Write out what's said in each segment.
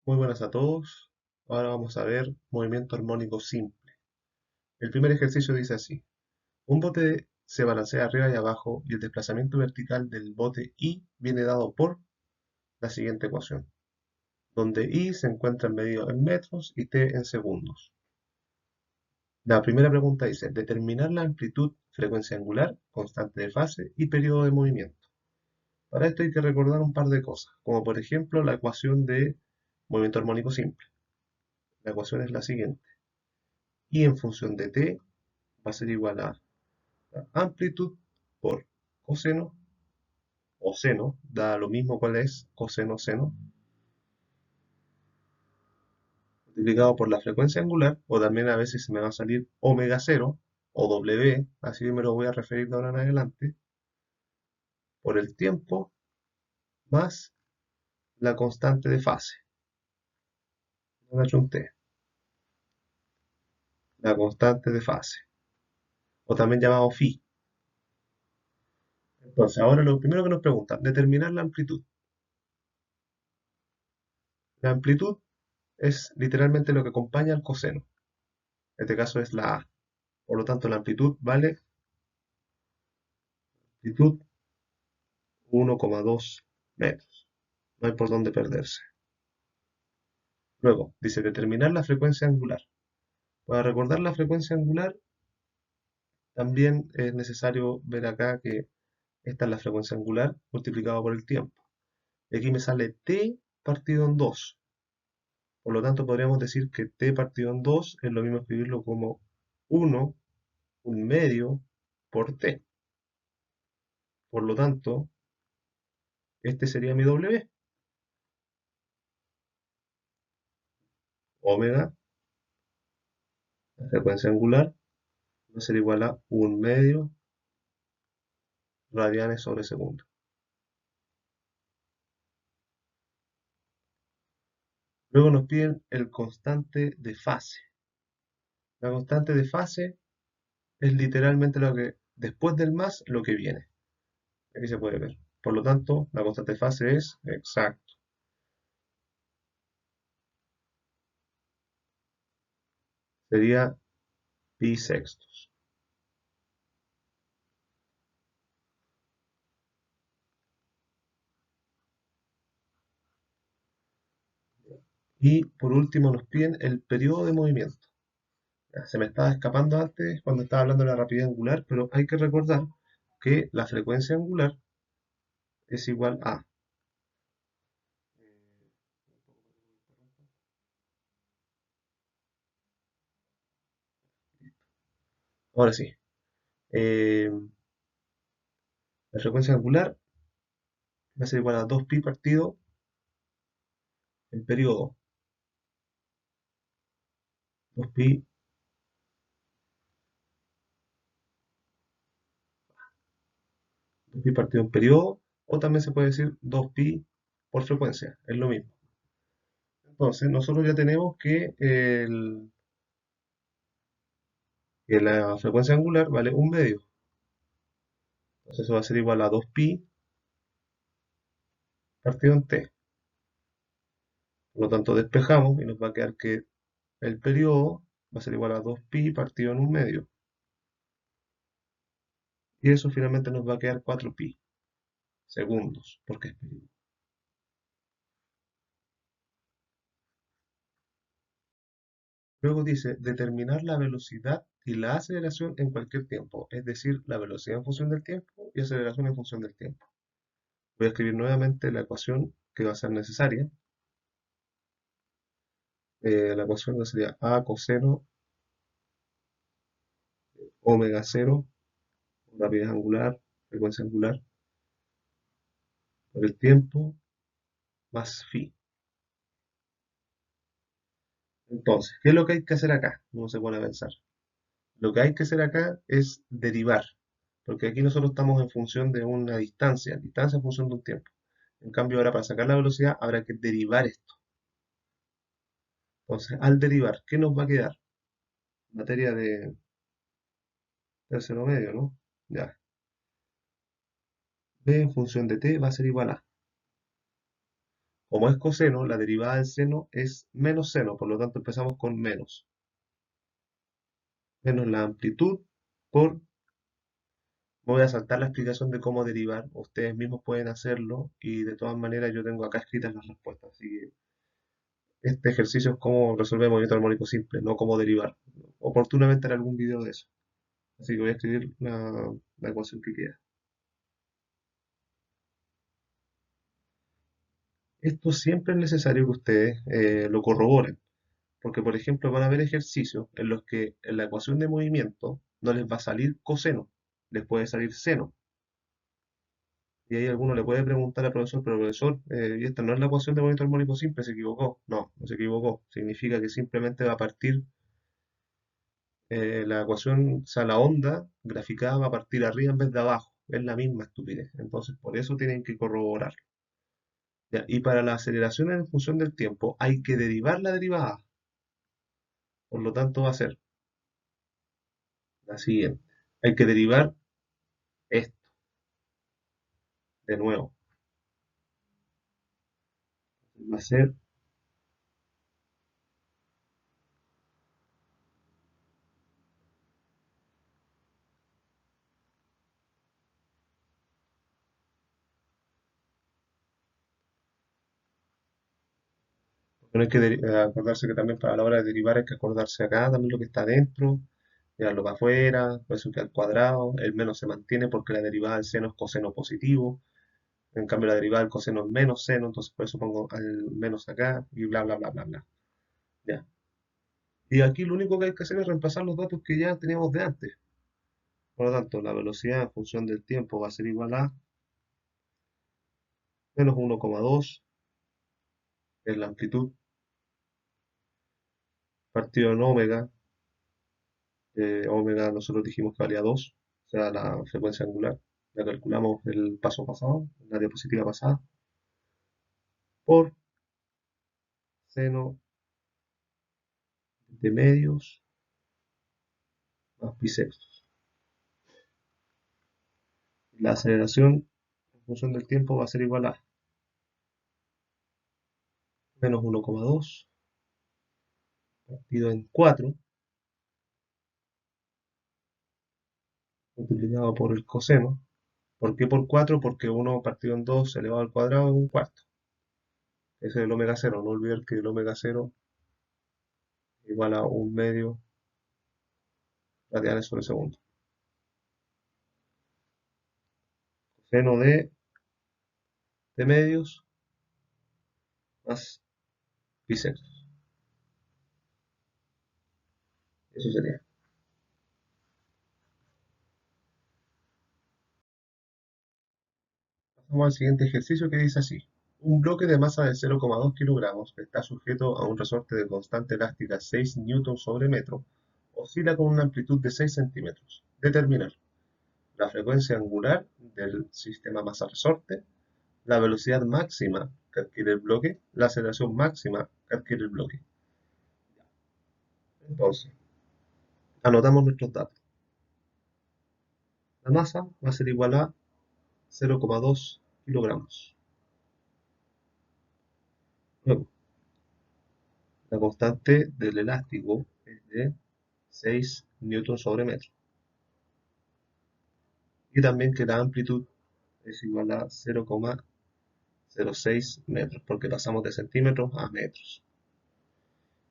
Muy buenas a todos. Ahora vamos a ver movimiento armónico simple. El primer ejercicio dice así. Un bote se balancea arriba y abajo y el desplazamiento vertical del bote I viene dado por la siguiente ecuación, donde I se encuentra medido en metros y T en segundos. La primera pregunta dice, determinar la amplitud, frecuencia angular, constante de fase y periodo de movimiento. Para esto hay que recordar un par de cosas, como por ejemplo la ecuación de movimiento armónico simple. La ecuación es la siguiente. I en función de t va a ser igual a la amplitud por coseno o seno, da lo mismo cuál es coseno o seno, multiplicado por la frecuencia angular, o también a veces se me va a salir omega cero o W, así me lo voy a referir de ahora en adelante, por el tiempo más la constante de fase. No la chunté, la constante de fase, o también llamado phi. Entonces, ahora lo primero que nos preguntan, determinar la amplitud. La amplitud es literalmente lo que acompaña al coseno. En este caso es la A. Por lo tanto, la amplitud vale amplitud 1,2 metros. No hay por dónde perderse. Luego, dice determinar la frecuencia angular. Para recordar la frecuencia angular, también es necesario ver acá que esta es la frecuencia angular multiplicada por el tiempo. Y aquí me sale t partido en 2. Por lo tanto, podríamos decir que t partido en 2 es lo mismo escribirlo como 1, un medio, por t. Por lo tanto, este sería mi W. Omega, la frecuencia angular, va a ser igual a un medio radianes sobre segundo. Luego nos piden el constante de fase. La constante de fase es literalmente lo que, después del más, lo que viene. Aquí se puede ver. Por lo tanto, la constante de fase es exacto. Sería pi sextos. Y por último nos piden el periodo de movimiento. Se me estaba escapando antes cuando estaba hablando de la rapidez angular, pero hay que recordar que la frecuencia angular es igual a. Ahora sí. eh, la frecuencia angular va a ser igual a 2pi partido el periodo. 2pi, 2pi partido en periodo, o también se puede decir 2pi por frecuencia, es lo mismo. Entonces, nosotros ya tenemos que la frecuencia angular vale un medio. Entonces, eso va a ser igual a 2pi partido en t. Por lo tanto, despejamos y nos va a quedar que el periodo va a ser igual a 2pi partido en un medio. Y eso finalmente nos va a quedar 4pi segundos, porque es periodo. Luego dice determinar la velocidad y la aceleración en cualquier tiempo, es decir, la velocidad en función del tiempo y aceleración en función del tiempo. Voy a escribir nuevamente la ecuación que va a ser necesaria. La ecuación sería a coseno omega cero, rapidez angular, frecuencia angular, por el tiempo, más phi. Entonces, ¿qué es lo que hay que hacer acá? No se pone a pensar. Lo que hay que hacer acá es derivar, porque aquí nosotros estamos en función de una distancia en función de un tiempo. En cambio, ahora para sacar la velocidad habrá que derivar esto. Entonces, al derivar, ¿qué nos va a quedar? Materia de tercero medio, ¿no? Ya. B en función de t va a ser igual a Como es coseno, la derivada del seno es menos seno, por lo tanto empezamos con menos. Menos la amplitud por... Me voy a saltar la explicación de cómo derivar, ustedes mismos pueden hacerlo y de todas maneras yo tengo acá escritas las respuestas, así que este ejercicio es cómo resolver movimiento armónico simple, no cómo derivar. Oportunamente haré algún video de eso, así que voy a escribir la ecuación que queda. Esto siempre es necesario que ustedes lo corroboren, porque por ejemplo van a haber ejercicios en los que en la ecuación de movimiento no les va a salir coseno, les puede salir seno. Y ahí alguno le puede preguntar al profesor, pero profesor, ¿y esta no es la ecuación de movimiento armónico simple? ¿Se equivocó? No, no se equivocó. Significa que simplemente va a partir la ecuación, o sea, la onda graficada va a partir arriba en vez de abajo. Es la misma estupidez. Entonces, por eso tienen que corroborar. Ya, y para la aceleración en función del tiempo hay que derivar la derivada. Por lo tanto, va a ser la siguiente. Hay que derivar esto de nuevo. Va a ser, pero hay que acordarse que también para la hora de derivar hay que acordarse acá también lo que está dentro, llevarlo para afuera, por eso queda al cuadrado, el menos se mantiene porque la derivada del seno es coseno positivo, en cambio la derivada del coseno es menos seno, entonces por eso pongo al menos acá y bla bla bla bla bla. Ya. Y aquí lo único que hay que hacer es reemplazar los datos que ya teníamos de antes. Por lo tanto, la velocidad en función del tiempo va a ser igual a menos 1,2 en la amplitud partido en omega. Omega nosotros dijimos que valía 2, o sea, la frecuencia angular. La calculamos el paso pasado, en la diapositiva pasada, por seno de medios más bisextos. La aceleración en función del tiempo va a ser igual a menos 1,2 partido en 4 multiplicado por el coseno. ¿Por qué por 4? Porque 1 partido en 2 elevado al cuadrado es un cuarto. Ese es el omega cero. No olvidar que el omega cero igual a un medio radianes sobre segundo. Seno de medios más bisectos. Eso sería. Pasamos al siguiente ejercicio que dice así. Un bloque de masa de 0,2 kilogramos que está sujeto a un resorte de constante elástica 6 newton sobre metro oscila con una amplitud de 6 centímetros. Determinar la frecuencia angular del sistema masa-resorte, la velocidad máxima que adquiere el bloque, la aceleración máxima que adquiere el bloque. Entonces, anotamos nuestros datos. La masa va a ser igual a 0,2 kilogramos. Luego, la constante del elástico es de 6 newton sobre metro. Y también que la amplitud es igual a 0,06 metros, porque pasamos de centímetros a metros.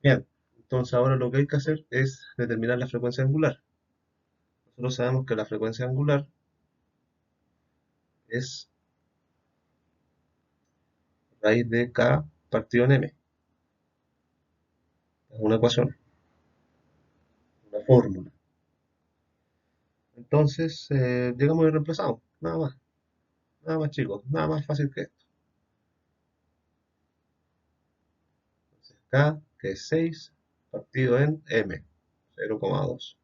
Bien, entonces ahora lo que hay que hacer es determinar la frecuencia angular. Nosotros sabemos que la frecuencia angular es raíz de k partido en m. Es una ecuación, una fórmula. Entonces, llegamos y reemplazamos, nada más chicos, nada más fácil que esto. Entonces, k, que es 6, partido en m, 0,2.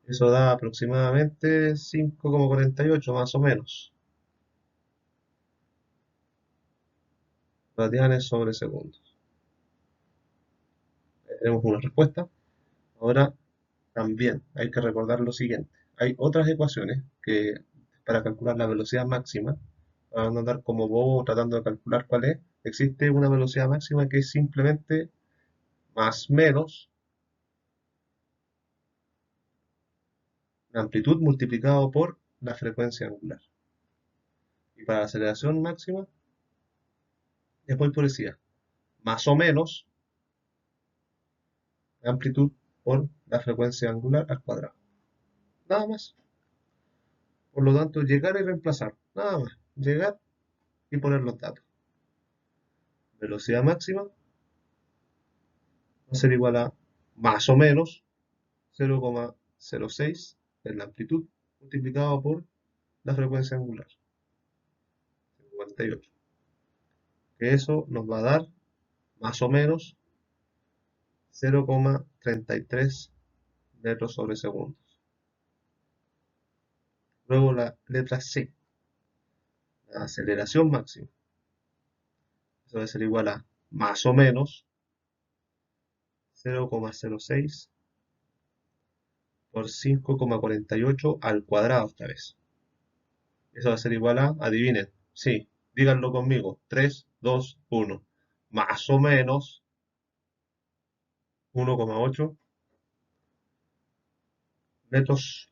Eso da aproximadamente 5,48 más o menos radianes sobre segundos. Tenemos una respuesta. Ahora también hay que recordar lo siguiente. Hay otras ecuaciones que para calcular la velocidad máxima Para no andar como bobo tratando de calcular cuál es, existe una velocidad máxima que es simplemente más menos la amplitud multiplicado por la frecuencia angular. Y para la aceleración máxima es muy parecida. Más o menos la amplitud por la frecuencia angular al cuadrado. Nada más. Por lo tanto, llegar y reemplazar. Nada más. Llegar y poner los datos. Velocidad máxima va a ser igual a más o menos 0,06 en la amplitud multiplicado por la frecuencia angular, 58. Que eso nos va a dar más o menos 0,33 metros sobre segundo. Luego la letra C, la aceleración máxima. Eso va a ser igual a más o menos 0,06 por 5,48 al cuadrado esta vez. Eso va a ser igual a, adivinen, sí, díganlo conmigo, 3, 2, 1. Más o menos 1,8 metros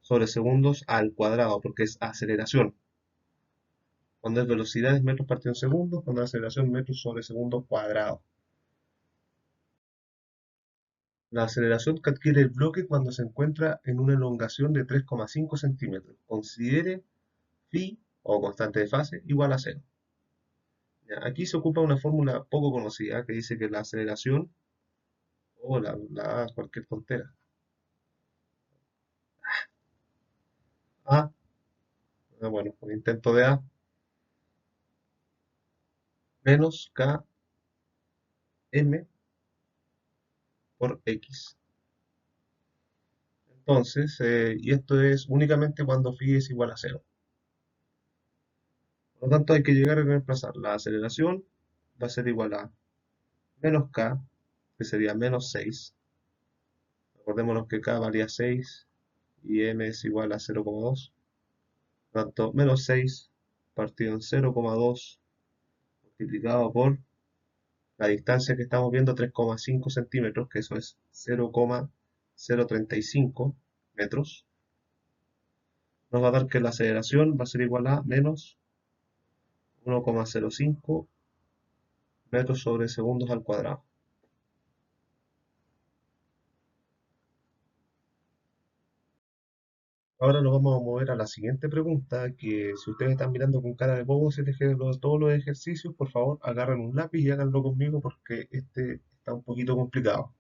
sobre segundos al cuadrado, porque es aceleración. Cuando es velocidad es metros partido en segundos, cuando es aceleración metros sobre segundo cuadrado. La aceleración que adquiere el bloque cuando se encuentra en una elongación de 3,5 centímetros. Considere phi o constante de fase igual a cero. Aquí se ocupa una fórmula poco conocida que dice que la aceleración o cualquier tontera. A, bueno, un intento de A menos K m por X. Entonces, y esto es únicamente cuando phi es igual a cero. Por lo tanto, hay que llegar a reemplazar. La aceleración va a ser igual a menos K, que sería menos 6. Recordémonos que K valía 6 y M es igual a 0,2. Por lo tanto, menos 6 partido en 0,2 multiplicado por la distancia que estamos viendo, 3,5 centímetros, que eso es 0,035 metros, nos va a dar que la aceleración va a ser igual a menos 1,05 metros sobre segundos al cuadrado. Ahora nos vamos a mover a la siguiente pregunta, que si ustedes están mirando con cara de bobo todos los ejercicios, por favor agarren un lápiz y háganlo conmigo porque este está un poquito complicado.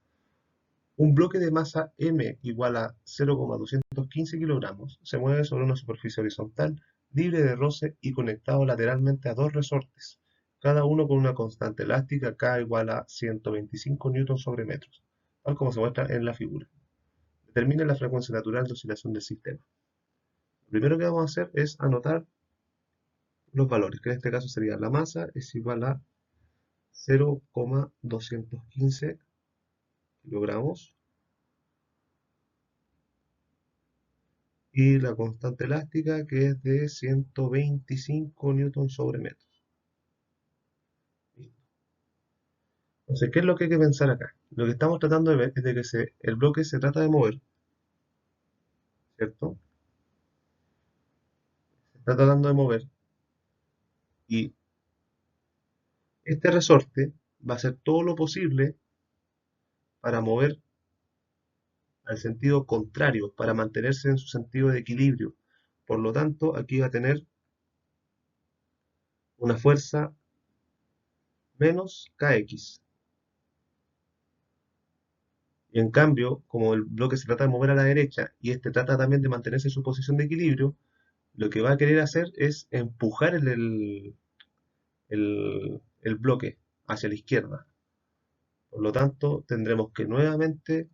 Un bloque de masa m igual a 0,215 kilogramos se mueve sobre una superficie horizontal libre de roce y conectado lateralmente a dos resortes, cada uno con una constante elástica K igual a 125 newtons sobre metros, tal como se muestra en la figura. Determine la frecuencia natural de oscilación del sistema. Lo primero que vamos a hacer es anotar los valores, que en este caso sería la masa es igual a 0,215 kilogramos y la constante elástica que es de 125 newtons sobre metros. Entonces, ¿qué es lo que hay que pensar acá? Lo que estamos tratando de ver es de que el bloque se trata de mover, ¿cierto? Se está tratando de mover y este resorte va a hacer todo lo posible para mover al sentido contrario, para mantenerse en su sentido de equilibrio. Por lo tanto, aquí va a tener una fuerza menos kx. Y en cambio, como el bloque se trata de mover a la derecha y este trata también de mantenerse en su posición de equilibrio, lo que va a querer hacer es empujar el bloque hacia la izquierda. Por lo tanto, tendremos que nuevamente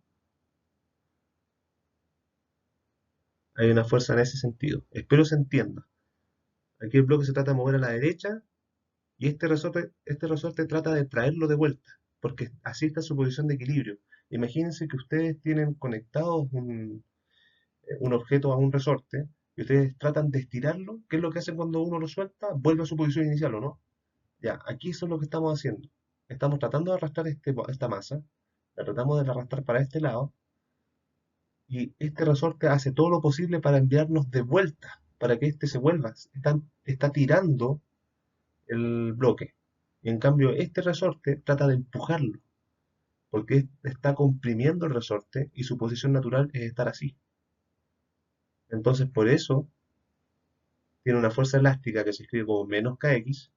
hay una fuerza en ese sentido. Espero se entienda. Aquí el bloque se trata de mover a la derecha y este resorte trata de traerlo de vuelta, porque así está su posición de equilibrio. Imagínense que ustedes tienen conectados un objeto a un resorte y ustedes tratan de estirarlo, ¿qué es lo que hacen cuando uno lo suelta? Vuelve a su posición inicial, ¿o no? Ya, aquí eso es lo que estamos haciendo. Estamos tratando de arrastrar esta masa, la tratamos de arrastrar para este lado, y este resorte hace todo lo posible para enviarnos de vuelta, para que este se vuelva. Está tirando el bloque. Y en cambio, este resorte trata de empujarlo, porque está comprimiendo el resorte y su posición natural es estar así. Entonces, por eso tiene una fuerza elástica que se escribe como menos kx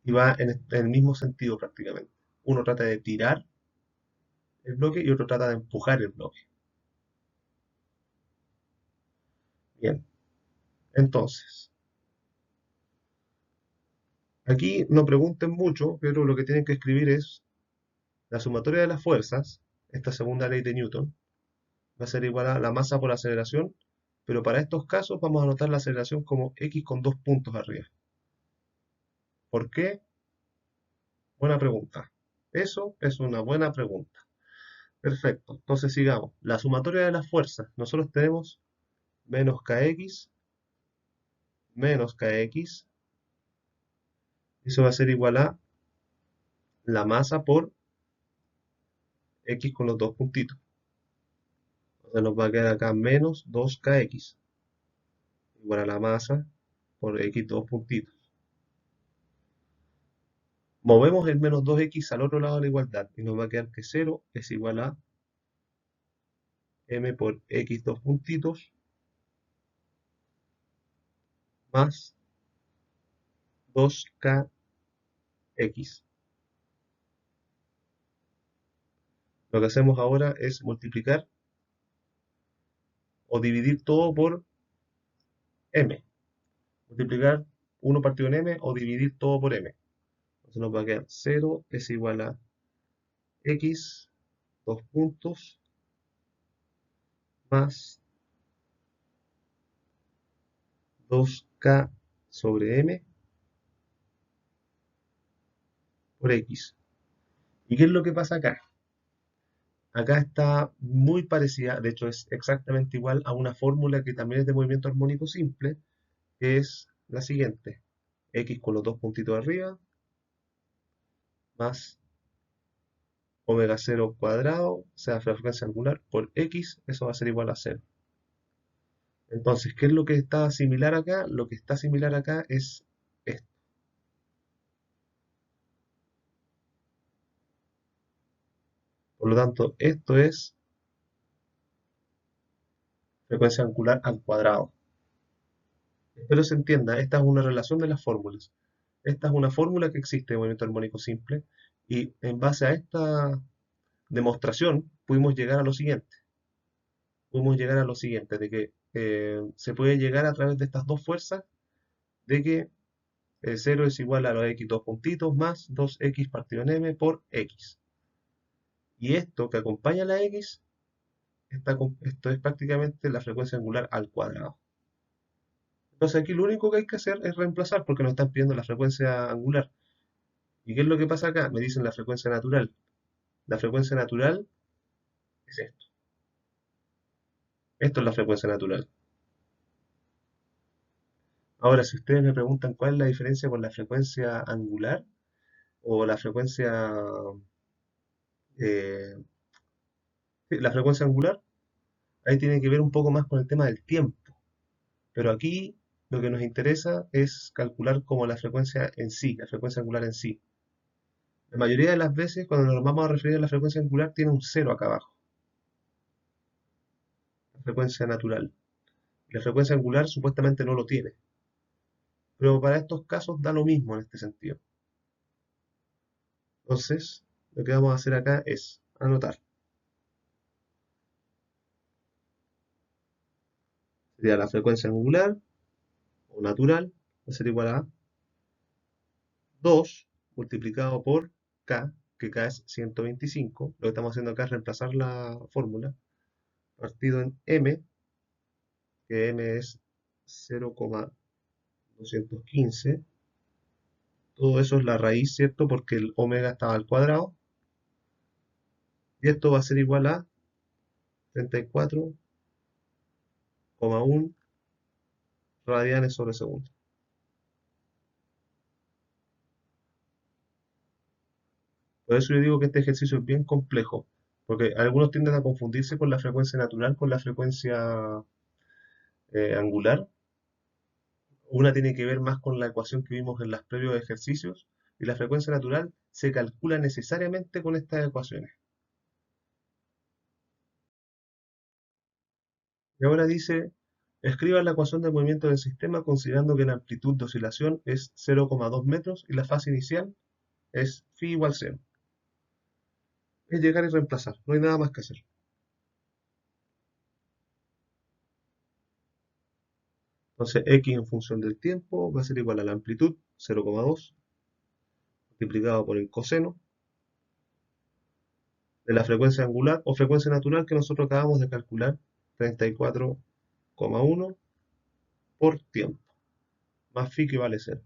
y va en el mismo sentido prácticamente. Uno trata de tirar el bloque y otro trata de empujar el bloque. Bien, entonces, aquí no pregunten mucho, pero lo que tienen que escribir es la sumatoria de las fuerzas, esta segunda ley de Newton, va a ser igual a la masa por aceleración, pero para estos casos vamos a anotar la aceleración como x con dos puntos arriba. ¿Por qué? Buena pregunta. Eso es una buena pregunta. Perfecto. Entonces sigamos. La sumatoria de las fuerzas. Nosotros tenemos menos kx. Eso va a ser igual a la masa por x con los dos puntitos. Entonces nos va a quedar acá menos 2kx. Igual a la masa por x dos puntitos. Movemos el menos 2x al otro lado de la igualdad y nos va a quedar que 0 es igual a m por x dos puntitos más 2kx. Lo que hacemos ahora es multiplicar o dividir todo por m. Multiplicar 1 partido en m o dividir todo por m. Entonces nos va a quedar 0 es igual a x dos puntos más 2k sobre m por x. ¿Y qué es lo que pasa acá? Acá está muy parecida, de hecho es exactamente igual a una fórmula que también es de movimiento armónico simple, que es la siguiente: x con los dos puntitos arriba, más omega cero cuadrado, o sea, la frecuencia angular, por x, eso va a ser igual a cero. Entonces, ¿qué es lo que está similar acá? Lo que está similar acá es esto. Por lo tanto, esto es frecuencia angular al cuadrado. Espero se entienda, esta es una relación de las fórmulas. Esta es una fórmula que existe de movimiento armónico simple y en base a esta demostración pudimos llegar a lo siguiente. Pudimos llegar a lo siguiente, de que se puede llegar a través de estas dos fuerzas, de que 0 es igual a los x dos puntitos más 2x partido en m por x. Y esto que acompaña a la x, esto es prácticamente la frecuencia angular al cuadrado. Entonces aquí lo único que hay que hacer es reemplazar porque nos están pidiendo la frecuencia angular. ¿Y qué es lo que pasa acá? Me dicen la frecuencia natural. La frecuencia natural es esto. Esto es la frecuencia natural. Ahora, si ustedes me preguntan cuál es la diferencia con la frecuencia angular o la frecuencia, eh, sí, la frecuencia angular, ahí tiene que ver un poco más con el tema del tiempo. Pero aquí lo que nos interesa es calcular como la frecuencia en sí, la frecuencia angular en sí. La mayoría de las veces, cuando nos vamos a referir a la frecuencia angular, tiene un cero acá abajo, la frecuencia natural. Y la frecuencia angular supuestamente no lo tiene. Pero para estos casos da lo mismo en este sentido. Entonces, lo que vamos a hacer acá es anotar. Sería la frecuencia angular o natural, va a ser igual a 2 multiplicado por k, que k es 125. Lo que estamos haciendo acá es reemplazar la fórmula, partido en m, que m es 0,215. Todo eso es la raíz, ¿cierto? Porque el omega estaba al cuadrado. Y esto va a ser igual a 34 radianes sobre segundo. Por eso yo digo que este ejercicio es bien complejo, porque algunos tienden a confundirse con la frecuencia natural, con la frecuencia angular. Una tiene que ver más con la ecuación que vimos en los previos ejercicios, y la frecuencia natural se calcula necesariamente con estas ecuaciones. Y ahora dice, escriba la ecuación de movimiento del sistema considerando que la amplitud de oscilación es 0,2 metros y la fase inicial es phi igual 0. Es llegar y reemplazar, no hay nada más que hacer. Entonces x en función del tiempo va a ser igual a la amplitud, 0,2, multiplicado por el coseno de la frecuencia angular o frecuencia natural que nosotros acabamos de calcular, 34,1 por tiempo, más phi que vale 0.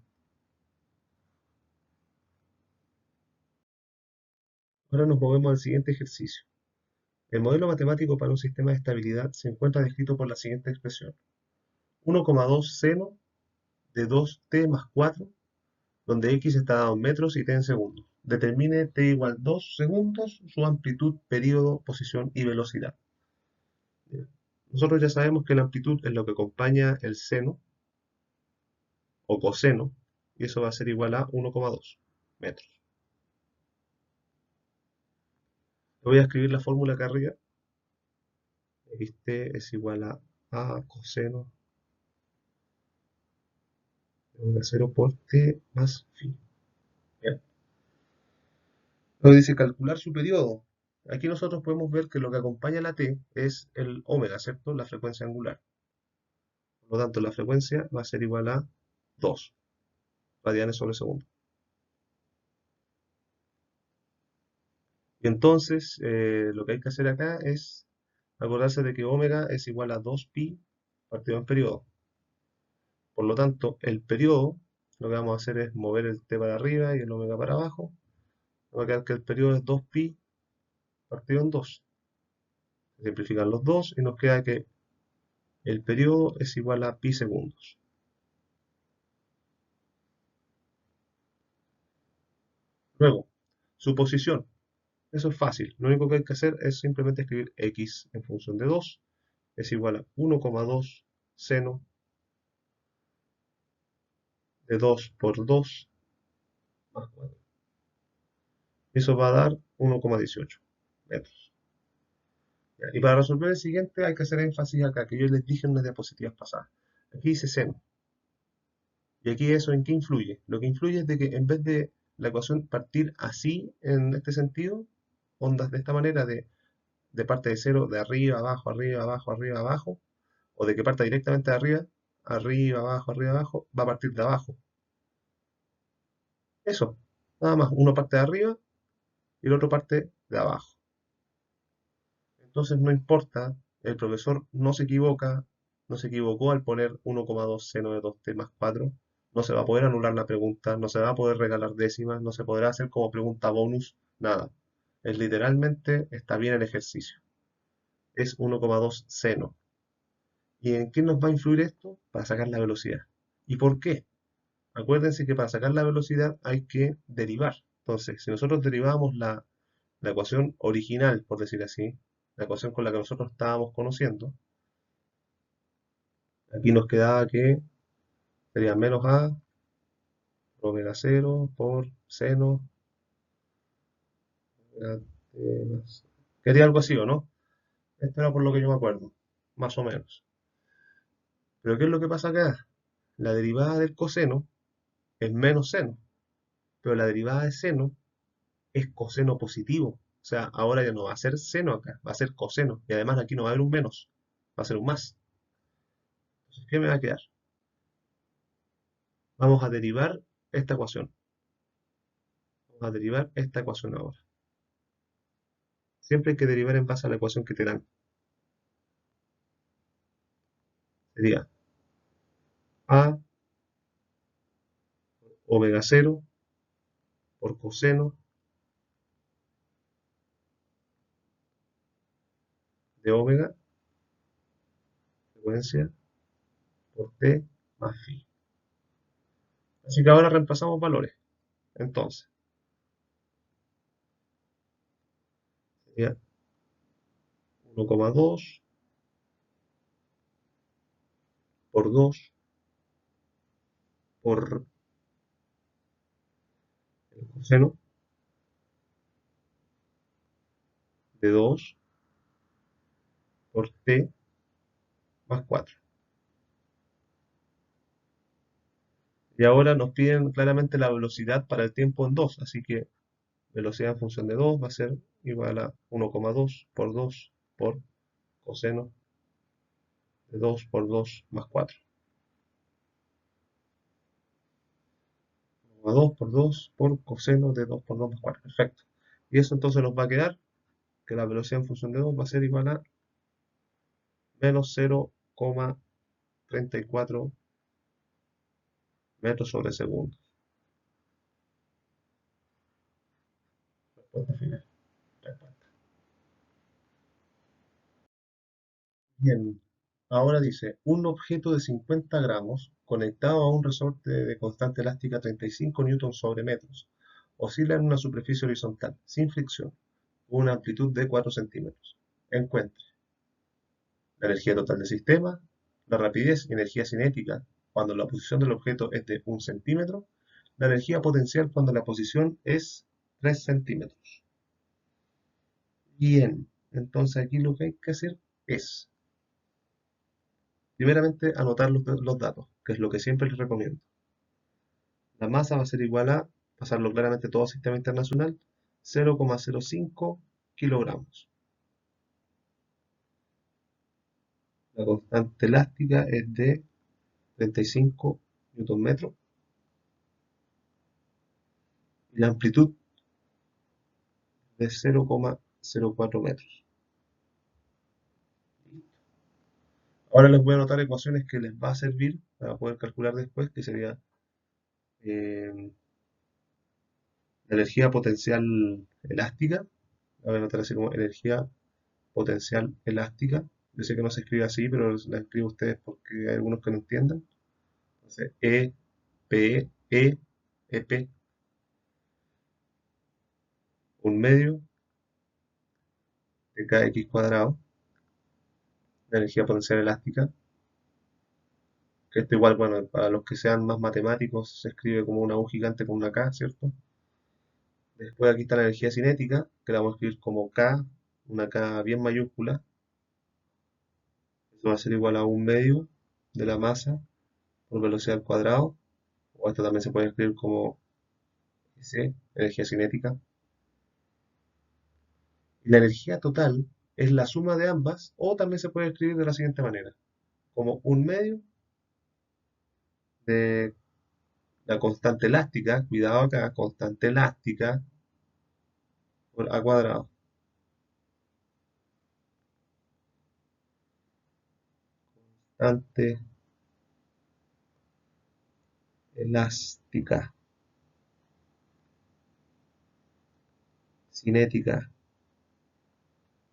Ahora nos movemos al siguiente ejercicio. El modelo matemático para un sistema de estabilidad se encuentra descrito por la siguiente expresión. 1,2 seno de 2t más 4, donde x está dado en metros y t en segundos. Determine t igual 2 segundos, su amplitud, periodo, posición y velocidad. Nosotros ya sabemos que la amplitud es lo que acompaña el seno o coseno, y eso va a ser igual a 1,2 metros. Voy a escribir la fórmula acá arriba. T es igual a coseno de 0 por t más phi. Bien. Luego dice calcular su periodo. Aquí nosotros podemos ver que lo que acompaña a la t es el omega, ¿cierto? La frecuencia angular. Por lo tanto, la frecuencia va a ser igual a 2 radianes sobre segundo. Y entonces, lo que hay que hacer acá es acordarse de que omega es igual a 2pi partido en periodo. Por lo tanto, el periodo, lo que vamos a hacer es mover el t para arriba y el omega para abajo. Va a quedar que el periodo es 2pi partido en 2. Se simplifican los dos y nos queda que el periodo es igual a pi segundos. Luego, su posición. Eso es fácil. Lo único que hay que hacer es simplemente escribir x en función de 2 es igual a 1,2 seno de 2 por 2 más 4. Eso va a dar 1,18 metros. Y para resolver el siguiente hay que hacer énfasis acá, que yo les dije en unas diapositivas pasadas. Aquí dice seno. Y aquí eso en qué influye. Lo que influye es de que en vez de la ecuación partir así, en este sentido, ondas de esta manera, de parte de cero, de arriba, abajo, arriba, abajo, arriba, abajo, o de que parta directamente de arriba, arriba, abajo, va a partir de abajo. Eso, nada más, uno parte de arriba y el otro parte de abajo. Entonces no importa, el profesor no se equivoca, no se equivocó al poner 1,2 seno de 2t más 4, no se va a poder anular la pregunta, no se va a poder regalar décimas, no se podrá hacer como pregunta bonus, nada. Es literalmente, está bien el ejercicio. Es 1,2 seno. ¿Y en qué nos va a influir esto? Para sacar la velocidad. ¿Y por qué? Acuérdense que para sacar la velocidad hay que derivar. Entonces, si nosotros derivamos la ecuación original, por decir así, la ecuación con la que nosotros estábamos conociendo, aquí nos quedaba que sería menos a por omega 0 por seno. Quería algo así, ¿o no? Esto era por lo que yo me acuerdo, más o menos. Pero ¿qué es lo que pasa acá? La derivada del coseno es menos seno, pero la derivada de seno es coseno positivo. O sea, ahora ya no va a ser seno acá, va a ser coseno. Y además aquí no va a haber un menos, va a ser un más. Entonces, ¿qué me va a quedar? Vamos a derivar esta ecuación. Vamos a derivar esta ecuación ahora. Siempre hay que derivar en base a la ecuación que te dan. Sería a omega 0 por coseno de omega frecuencia por t más phi. Así que ahora reemplazamos valores. Entonces, sería 1,2 por 2 por el coseno de 2 por t más 4. Y ahora nos piden claramente la velocidad para el tiempo en 2, así que velocidad en función de 2 va a ser igual a 1,2 por 2 por coseno de 2 por 2 más 4. 1,2 por 2 por coseno de 2 por 2 más 4. Perfecto. Y eso entonces nos va a quedar que la velocidad en función de 2 va a ser igual a menos 0,34 metros sobre segundo. Respuesta final. Respuesta. Bien, ahora dice, un objeto de 50 gramos conectado a un resorte de constante elástica 35 newtons sobre metros oscila en una superficie horizontal, sin fricción, con una amplitud de 4 centímetros. Encuentre la energía total del sistema, la rapidez y energía cinética cuando la posición del objeto es de 1 centímetro, la energía potencial cuando la posición es 3 centímetros. Bien, entonces aquí lo que hay que hacer es primeramente, anotar los datos, que es lo que siempre les recomiendo. La masa va a ser igual a, pasarlo claramente todo sistema internacional, 0,05 kilogramos. La constante elástica es de 35 newton metros. Y la amplitud de 0,04 metros. Ahora les voy a anotar ecuaciones que les va a servir para poder calcular después, que sería la energía potencial elástica. La voy a anotar así como energía potencial elástica. Yo sé que no se escribe así, pero la escribo a ustedes porque hay algunos que no entiendan. Entonces, P, EP, un medio de kx cuadrado, de energía potencial elástica, que esto igual, bueno, para los que sean más matemáticos, se escribe como una U gigante con una K, ¿cierto? Después aquí está la energía cinética, que la vamos a escribir como K, una K bien mayúscula. Eso va a ser igual a un medio de la masa por velocidad al cuadrado. O esto también se puede escribir como S, energía cinética. Y la energía total es la suma de ambas, o también se puede escribir de la siguiente manera, como un medio de la constante elástica, cuidado acá, constante elástica por A cuadrado. Constante elástica, cinética,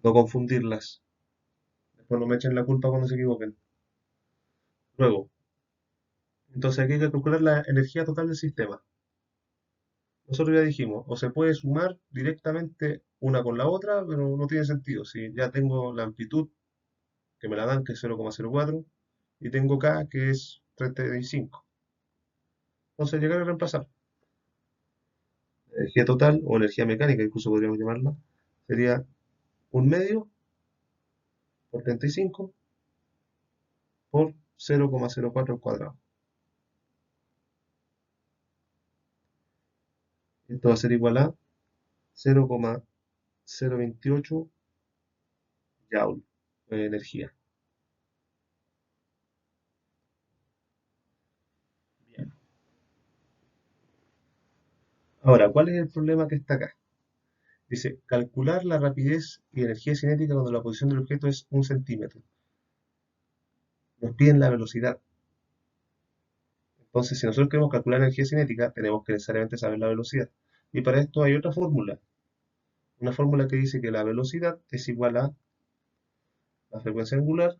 no confundirlas. Después no me echen la culpa cuando se equivoquen. Luego, entonces aquí hay que calcular la energía total del sistema. Nosotros ya dijimos, o se puede sumar directamente una con la otra, pero no tiene sentido. Si ya tengo la amplitud, que me la dan, que es 0,04, y tengo K, que es 35. Entonces llegar a reemplazar. Energía total, o energía mecánica, incluso podríamos llamarla, sería un medio por 35 por 0,04 al cuadrado. Esto va a ser igual a 0,028 Joule de energía. Bien. Ahora, ¿cuál es el problema que está acá? Dice, calcular la rapidez y energía cinética cuando la posición del objeto es 1 centímetro. Nos piden la velocidad. Entonces, si nosotros queremos calcular la energía cinética, tenemos que necesariamente saber la velocidad. Y para esto hay otra fórmula. Una fórmula que dice que la velocidad es igual a la frecuencia angular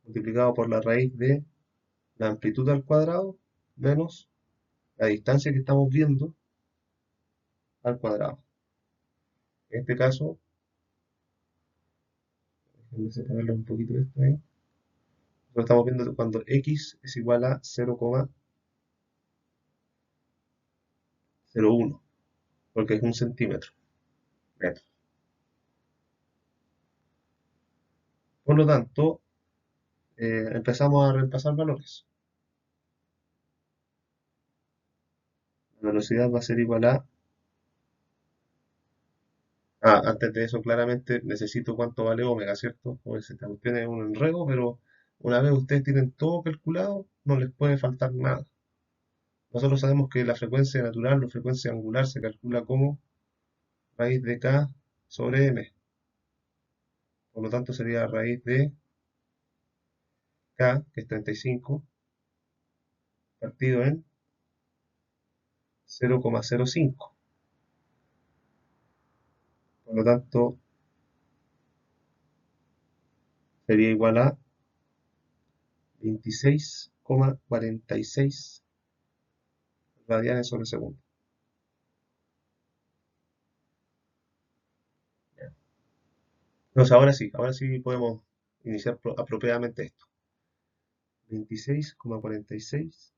multiplicado por la raíz de la amplitud al cuadrado menos la distancia que estamos viendo al cuadrado. En este caso, déjenme separarlo un poquito esto ahí. Nosotros estamos viendo cuando x es igual a 0,01, porque es un centímetro. Metro. Por lo tanto, empezamos a reemplazar valores. La velocidad va a ser igual a... antes de eso, claramente necesito cuánto vale omega, ¿cierto? Pues esta cuestión es un enredo, pero una vez ustedes tienen todo calculado, no les puede faltar nada. Nosotros sabemos que la frecuencia natural o frecuencia angular se calcula como raíz de k sobre m. Por lo tanto, sería raíz de k, que es 35, partido en 0,05. Por lo tanto, sería igual a 26,46 radianes sobre segundo. Entonces, ahora sí podemos iniciar apropiadamente esto. 26,46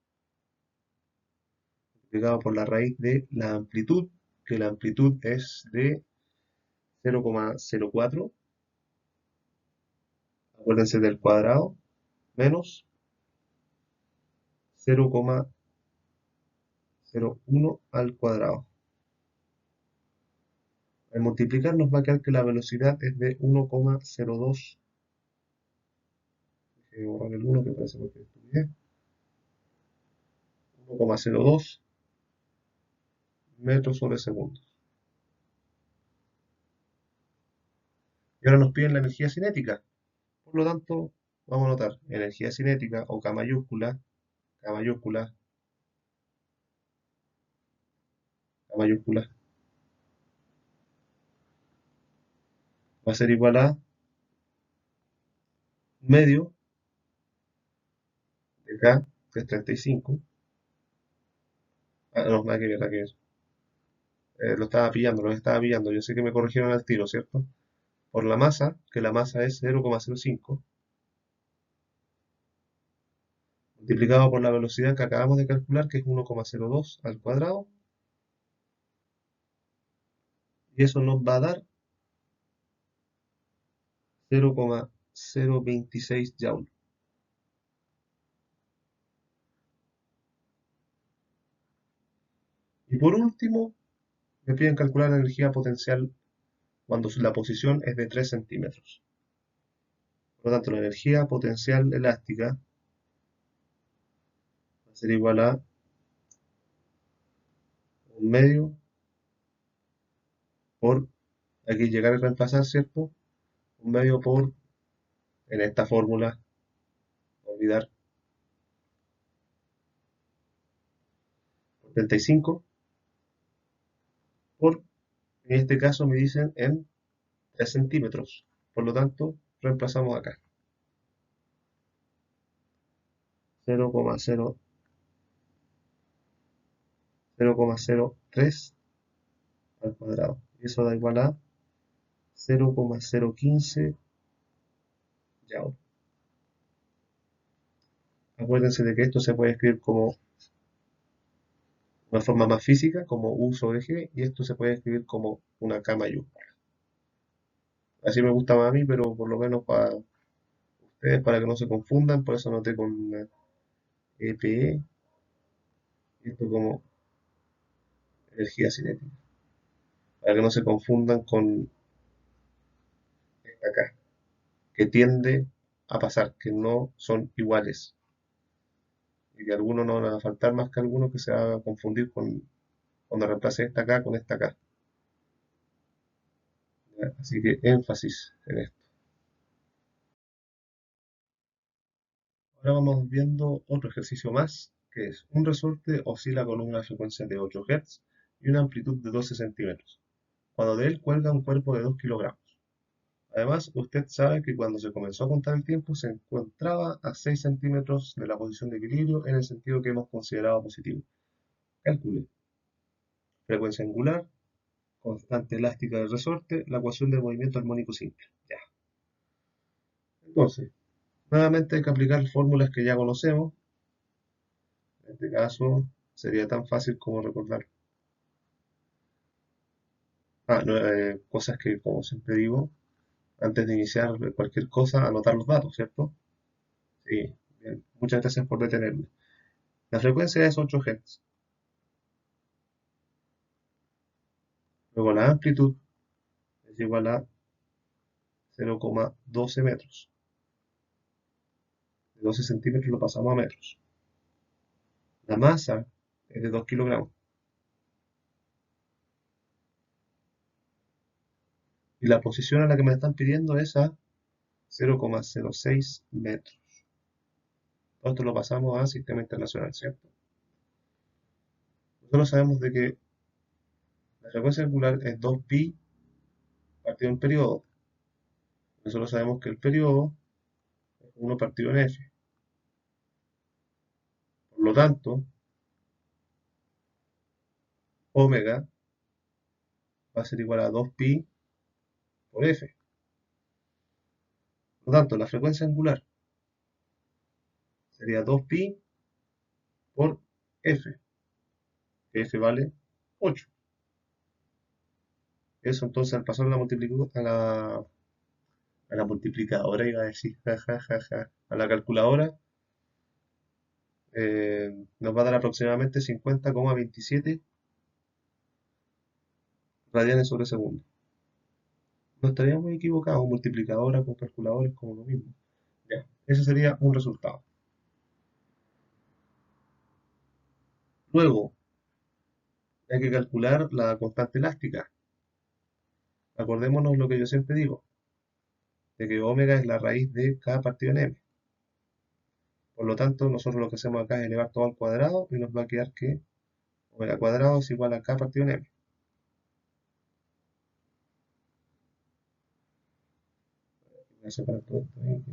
multiplicado por la raíz de la amplitud, que la amplitud es de 0,04, acuérdense del cuadrado, menos 0,01 al cuadrado. Al multiplicar nos va a quedar que la velocidad es de 1,02. Voy a borrar el 1 que parece que estupidez. 1,02 metros sobre segundo. Y ahora nos piden la energía cinética. Por lo tanto, vamos a anotar energía cinética o K mayúscula, K mayúscula, va a ser igual a medio de K, que es 35. No, nada que ver, nada que ver. Lo estaba pillando. Yo sé que me corrigieron al tiro, ¿cierto? Por la masa, que la masa es 0,05, multiplicado por la velocidad que acabamos de calcular, que es 1,02 al cuadrado, y eso nos va a dar 0,026 Joule. Y por último, me piden calcular la energía potencial cuando la posición es de 3 centímetros. Por lo tanto, la energía potencial elástica va a ser igual a un medio por, aquí llegar a reemplazar, ¿cierto? Un medio por, en esta fórmula, olvidar, 35, por, en este caso me dicen en 3 centímetros. Por lo tanto, reemplazamos acá. 0,03 al cuadrado. Y eso da igual a 0,015 Joule. Acuérdense de que esto se puede escribir como una forma más física, como U sobre G, y esto se puede escribir como una K mayúscula. Así me gusta más a mí, pero por lo menos para ustedes, para que no se confundan, por eso anoté con una EPE, esto como energía cinética, para que no se confundan con esta K, que tiende a pasar, que no son iguales, y que algunos no van a faltar más que algunos que se van a confundir cuando reemplace esta K con esta K. ¿Ya? Así que énfasis en esto. Ahora vamos viendo otro ejercicio más, que es un resorte oscila con una frecuencia de 8 Hz y una amplitud de 12 centímetros, cuando de él cuelga un cuerpo de 2 kilogramos. Además, usted sabe que cuando se comenzó a contar el tiempo se encontraba a 6 centímetros de la posición de equilibrio en el sentido que hemos considerado positivo. Calcule. Frecuencia angular, constante elástica del resorte, la ecuación del movimiento armónico simple. Ya. Entonces, nuevamente hay que aplicar fórmulas que ya conocemos. En este caso sería tan fácil como recordar. No, cosas que, como siempre digo, antes de iniciar cualquier cosa, anotar los datos, ¿cierto? Sí, bien. Muchas gracias por detenerme. La frecuencia es 8 Hz. Luego la amplitud es igual a 0,12 metros. De 12 centímetros lo pasamos a metros. La masa es de 2 kilogramos. Y la posición a la que me están pidiendo es a 0,06 metros. Todo esto lo pasamos a sistema internacional, ¿cierto? Nosotros sabemos de que la frecuencia angular es 2pi partido en periodo. Nosotros sabemos que el periodo es 1 partido en f. Por lo tanto, omega va a ser igual a 2pi por f. Por lo tanto, la frecuencia angular sería 2pi por f, que f vale 8. Eso entonces al pasar a la multiplicadora, iba a decir, a la calculadora, nos va a dar aproximadamente 50,27 radianes sobre segundo. No estaríamos muy equivocados, multiplicadora con calculadora es como lo mismo. Ya, ese sería un resultado. Luego, hay que calcular la constante elástica. Acordémonos lo que yo siempre digo, de que omega es la raíz de k partido en m. Por lo tanto, nosotros lo que hacemos acá es elevar todo al cuadrado y nos va a quedar que omega cuadrado es igual a k partido en m. Voy a separar todo esto ahí,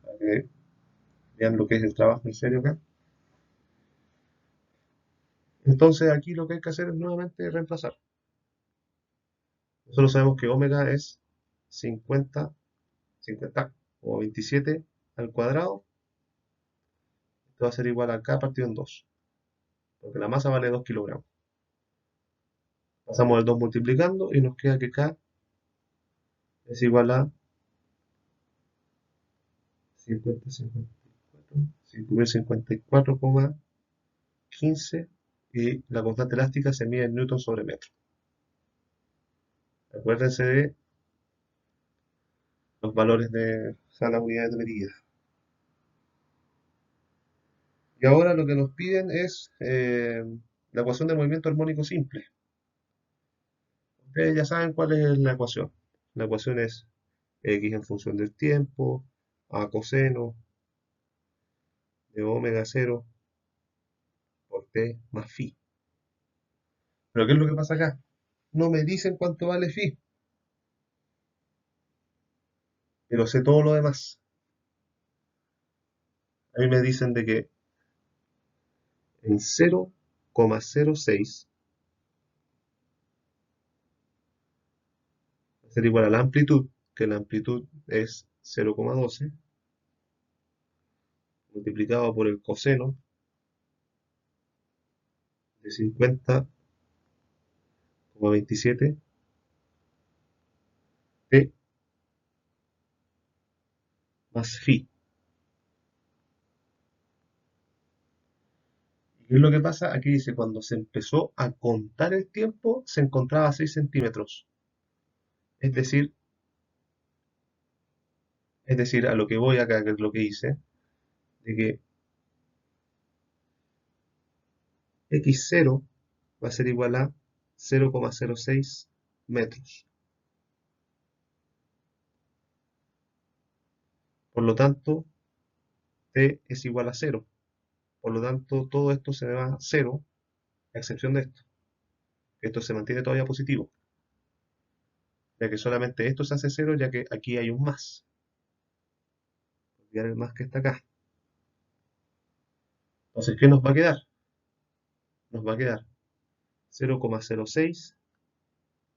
para que vean lo que es el trabajo en serio acá. Entonces aquí lo que hay que hacer es nuevamente reemplazar. Nosotros sabemos que omega es 50 o 27 al cuadrado. Esto va a ser igual a k partido en 2, porque la masa vale 2 kilogramos. Pasamos el 2 multiplicando y nos queda que k es igual a 54,15 y la constante elástica se mide en newton sobre metro. Acuérdense de los valores de las unidades de medida. Y ahora lo que nos piden es la ecuación de movimiento armónico simple. Ustedes ya saben cuál es la ecuación. La ecuación es x en función del tiempo, a coseno de omega 0 por t más phi. Pero ¿qué es lo que pasa acá? No me dicen cuánto vale phi, pero sé todo lo demás. A mí me dicen de que en 0,06 va a ser igual a la amplitud, que la amplitud es 0,12, multiplicado por el coseno de 50,27 t más phi. ¿Y qué es lo que pasa? Aquí dice, cuando se empezó a contar el tiempo, se encontraba a 6 centímetros. Es decir, a lo que voy acá, que es lo que hice, de que x0 va a ser igual a 0,06 metros. Por lo tanto, t es igual a 0. Por lo tanto, todo esto se va a 0, a excepción de esto. Esto se mantiene todavía positivo. ya que solamente esto se hace cero, ya que aquí hay un más. Olvidar el más que está acá. Entonces, ¿qué nos va a quedar? Nos va a quedar 0,06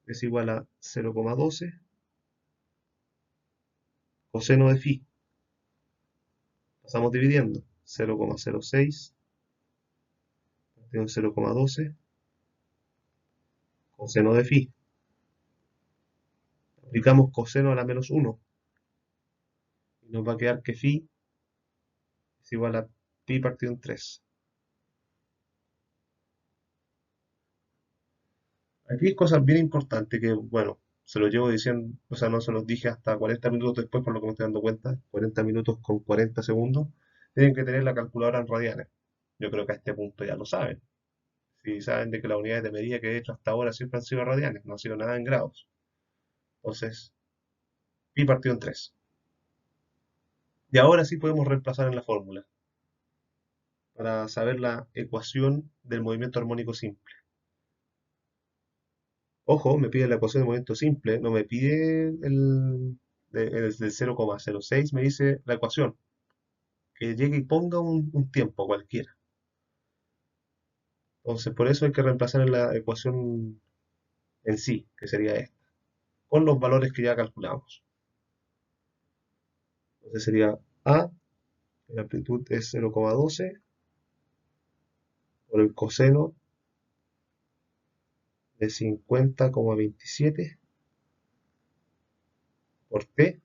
es igual a 0,12 coseno de phi. Pasamos dividiendo. 0,06 partido en 0,12 coseno de phi. Aplicamos coseno a la menos 1 y nos va a quedar que phi es igual a pi partido en 3. Aquí hay cosas bien importantes que, bueno, se los llevo diciendo, o sea, no se los dije hasta 40 minutos después, por lo que me estoy dando cuenta, 40 minutos con 40 segundos, tienen que tener la calculadora en radianes. Yo creo que a este punto ya lo saben. Si saben de que las unidades de medida que he hecho hasta ahora siempre han sido radianes, no ha sido nada en grados. Entonces, pi partido en 3. Y ahora sí podemos reemplazar en la fórmula para saber la ecuación del movimiento armónico simple. Ojo, me pide la ecuación de movimiento simple, no me pide desde 0,06, me dice la ecuación, que llegue y ponga un tiempo cualquiera. Entonces, por eso hay que reemplazar en la ecuación en sí, que sería esta, con los valores que ya calculamos. Entonces sería A, la amplitud es 0,12, por el coseno de 50,27 por T,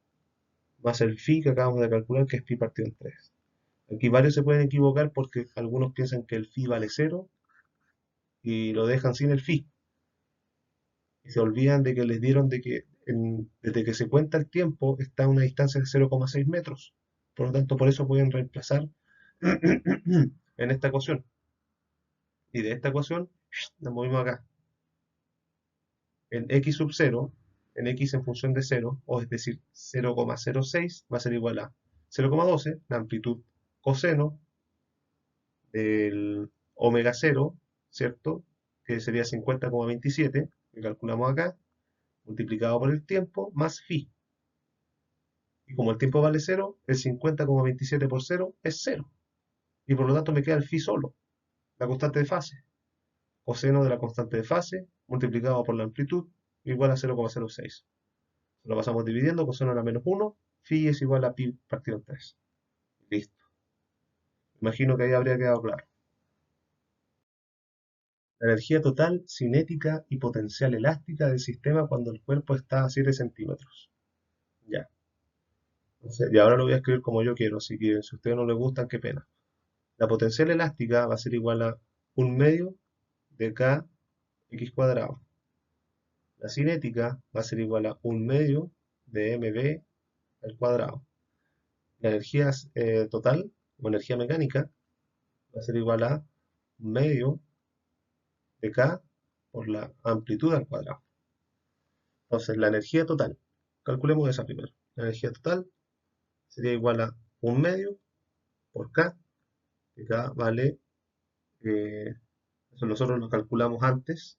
más el phi que acabamos de calcular, que es pi partido en 3. Aquí varios se pueden equivocar porque algunos piensan que el phi vale 0 y lo dejan sin el phi. Y se olvidan de que les dieron de que desde que se cuenta el tiempo está a una distancia de 0,6 metros. Por lo tanto, por eso pueden reemplazar en esta ecuación. Y de esta ecuación la movimos acá. En x sub 0, en x en función de 0, o es decir, 0,06 va a ser igual a 0,12, la amplitud coseno del omega 0, ¿cierto? Que sería 50,27, que calculamos acá, multiplicado por el tiempo, más phi. Y como el tiempo vale 0, el 50,27 por 0 es 0. Y por lo tanto me queda el phi solo, la constante de fase. Coseno de la constante de fase multiplicado por la amplitud igual a 0,06. Lo pasamos dividiendo, coseno a la menos 1, phi es igual a pi partido en 3. Listo. Imagino que ahí habría quedado claro. La energía total, cinética y potencial elástica del sistema cuando el cuerpo está a 7 centímetros. Ya. Entonces, y ahora lo voy a escribir como yo quiero, así que si a ustedes no les gustan, qué pena. La potencial elástica va a ser igual a 1/2 de k x cuadrado. La cinética va a ser igual a 1/2 de mv al cuadrado. La energía total o energía mecánica va a ser igual a 1/2 de k por la amplitud al cuadrado. Entonces, la energía total, calculemos esa primero. La energía total sería igual a 1/2 por k, que k vale, eso nosotros lo calculamos antes,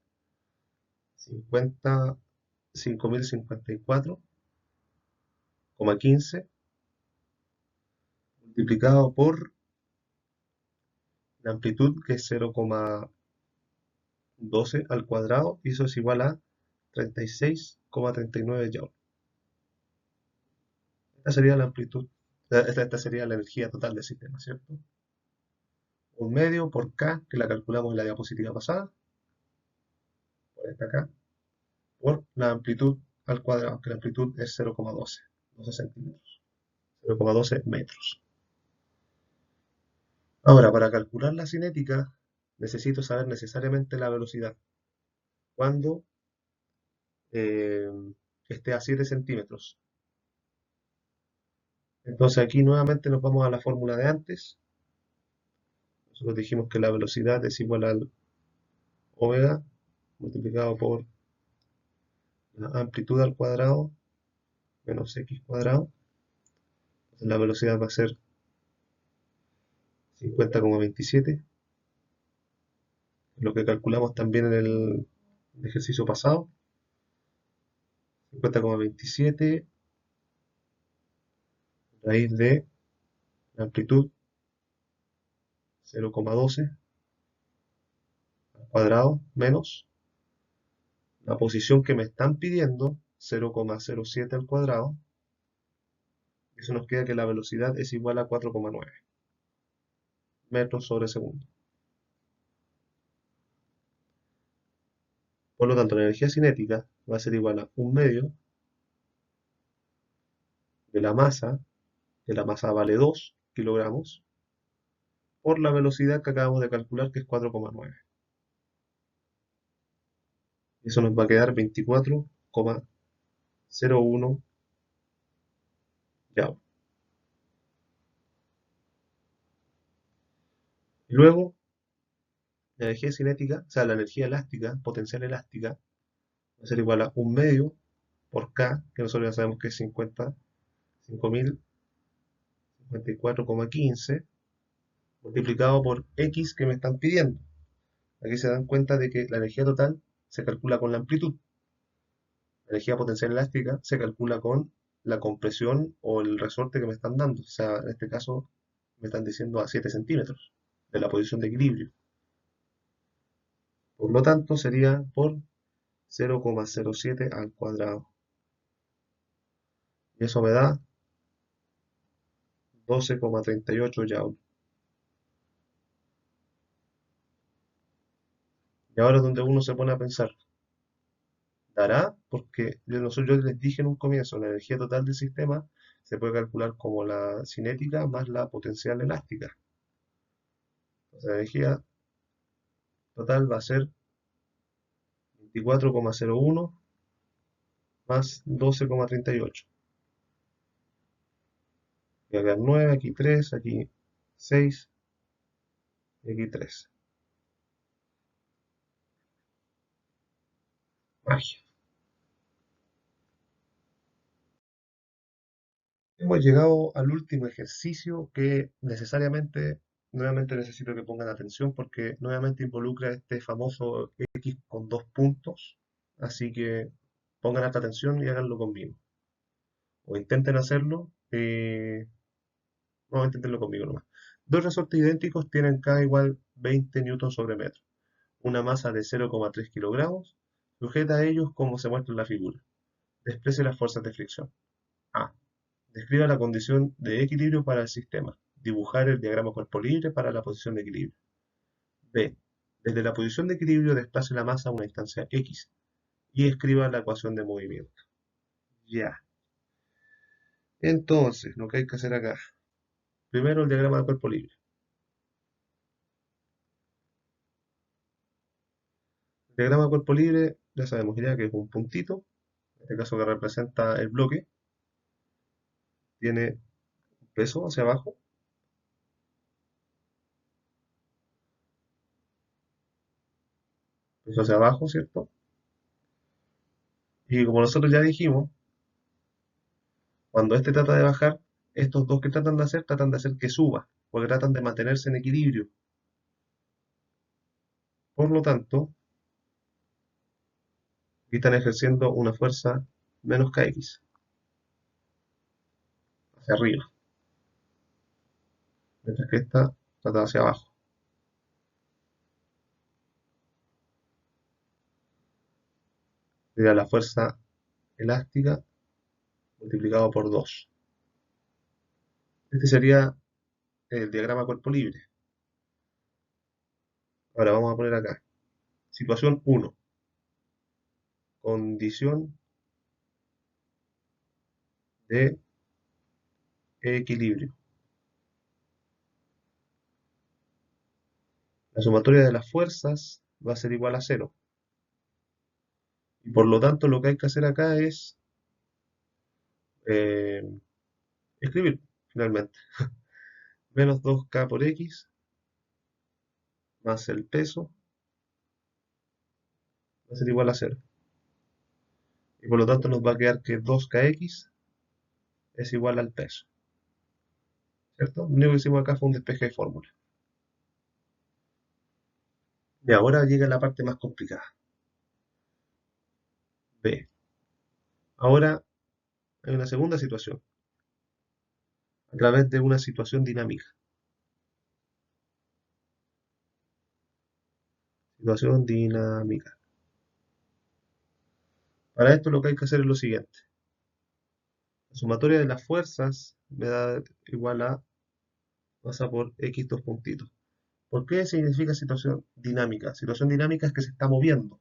50.054,15 multiplicado por la amplitud, que es 0,12 al cuadrado, y eso es igual a 36,39 joules. Esta sería la amplitud, esta sería la energía total del sistema, ¿cierto? 1/2 por K, que la calculamos en la diapositiva pasada, por esta acá, por la amplitud al cuadrado, que la amplitud es 0,12 centímetros, 0,12 metros. Ahora, para calcular la cinética, necesito saber necesariamente la velocidad. Cuando eh, esté a 7 centímetros. Entonces aquí nuevamente nos vamos a la fórmula de antes. Nosotros dijimos que la velocidad es igual al omega multiplicado por la amplitud al cuadrado menos x cuadrado. Entonces la velocidad va a ser 50,27, lo que calculamos también en el ejercicio pasado. 50,27 raíz de la amplitud 0,12 al cuadrado menos la posición que me están pidiendo 0,07 al cuadrado. Eso nos queda que la velocidad es igual a 4,9 metros sobre segundo. Por lo tanto, la energía cinética va a ser igual a 1/2 de la masa, que la masa vale 2 kilogramos, por la velocidad que acabamos de calcular, que es 4,9. Eso nos va a quedar 24,01 Joule. Y luego, la energía cinética, o sea, la energía elástica, potencial elástica, va a ser igual a 1/2 por K, que nosotros ya sabemos que es 55.054,15, multiplicado por X que me están pidiendo. Aquí se dan cuenta de que la energía total se calcula con la amplitud. La energía potencial elástica se calcula con la compresión o el resorte que me están dando. O sea, en este caso me están diciendo a 7 centímetros de la posición de equilibrio. Por lo tanto, sería por 0,07 al cuadrado. Y eso me da 12,38 Joule. Y ahora es donde uno se pone a pensar, ¿dará? Porque yo les dije en un comienzo, la energía total del sistema se puede calcular como la cinética más la potencial elástica. Entonces, la energía total va a ser 24,01 más 12,38. Voy a quedar 9, aquí 3, aquí 6 y aquí 3. Magia. Hemos llegado al último ejercicio que necesariamente, nuevamente necesito que pongan atención porque nuevamente involucra este famoso X con dos puntos. Así que pongan alta atención y háganlo conmigo. O intenten hacerlo, no, inténtenlo conmigo nomás. Dos resortes idénticos tienen cada igual 20 newtons sobre metro. Una masa de 0,3 kilogramos sujeta a ellos como se muestra en la figura. Desprecie las fuerzas de fricción. A. Describa la condición de equilibrio para el sistema. Dibujar el diagrama cuerpo libre para la posición de equilibrio. B. Desde la posición de equilibrio desplace la masa a una instancia X y escriba la ecuación de movimiento. Ya. Entonces, lo que hay que hacer acá. Primero el diagrama de cuerpo libre. El diagrama de cuerpo libre, ya sabemos ya que es un puntito, en este caso que representa el bloque, tiene un peso hacia abajo, peso hacia abajo, ¿cierto? Y como nosotros ya dijimos, cuando este trata de bajar, estos dos que tratan de hacer que suba, porque tratan de mantenerse en equilibrio. Por lo tanto, aquí están ejerciendo una fuerza menos kx, hacia arriba, mientras que esta trata hacia abajo. Sería la fuerza elástica multiplicado por 2. Este sería el diagrama cuerpo libre. Ahora vamos a poner acá. Situación 1. Condición de equilibrio. La sumatoria de las fuerzas va a ser igual a 0. Y por lo tanto lo que hay que hacer acá es eh, escribir finalmente. Menos 2k por x más el peso va a ser igual a 0. Y por lo tanto nos va a quedar que 2kx es igual al peso. ¿Cierto? Lo único que hicimos acá fue un despeje de fórmula. Y ahora llega la parte más complicada. B. Ahora hay una segunda situación, a través de una situación dinámica. Situación dinámica. Para esto lo que hay que hacer es lo siguiente. La sumatoria de las fuerzas me da igual a pasa por x dos puntitos. ¿Por qué significa situación dinámica? Situación dinámica es que se está moviendo,